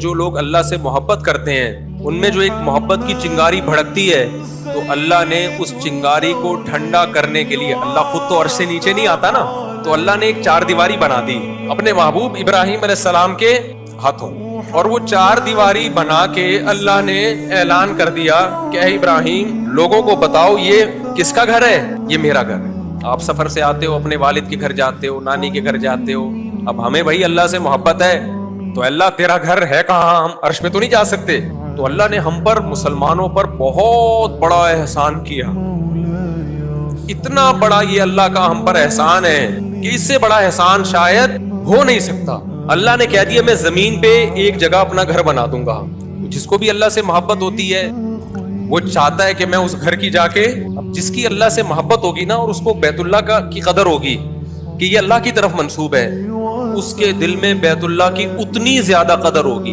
जो लोग अल्लाह से मोहब्बत करते हैं उनमें जो एक मोहब्बत की चिंगारी भड़कती है, तो अल्लाह ने उस चिंगारी को ठंडा करने के लिए, अल्लाह खुद तो अर्श से नीचे नहीं आता ना, तो अल्लाह ने एक चार दीवारी बना दी अपने महबूब इब्राहिम अलैहिस्सलाम के हाथों। और वो चार दीवारी बना के अल्लाह ने ऐलान कर दिया कि ऐ इब्राहिम, लोगों को बताओ ये किसका घर है? ये मेरा घर है। आप सफर से आते हो, अपने वालिद के घर जाते हो, नानी के घर जाते हो। अब हमें भाई अल्लाह से मोहब्बत है, तो अल्लाह तेरा घर है कहाँ? हम अर्श पे तो नहीं जा सकते। तो अल्लाह ने हम पर, मुसलमानों पर बहुत बड़ा एहसान किया। इतना बड़ा ये अल्लाह का हम पर एहसान है कि इससे बड़ा एहसान शायद हो नहीं सकता। अल्लाह ने कह दिया मैं जमीन पे एक जगह अपना घर बना दूंगा। जिसको भी अल्लाह से मोहब्बत होती है वो चाहता है कि मैं उस घर की जाके, अब जिसकी अल्लाह से मोहब्बत होगी ना और उसको बैतुल्लाह की कदर होगी कि ये अल्लाह की तरफ मंसूब है, उसके दिल में बैतुल्लाह की उतनी ज्यादा कदर होगी।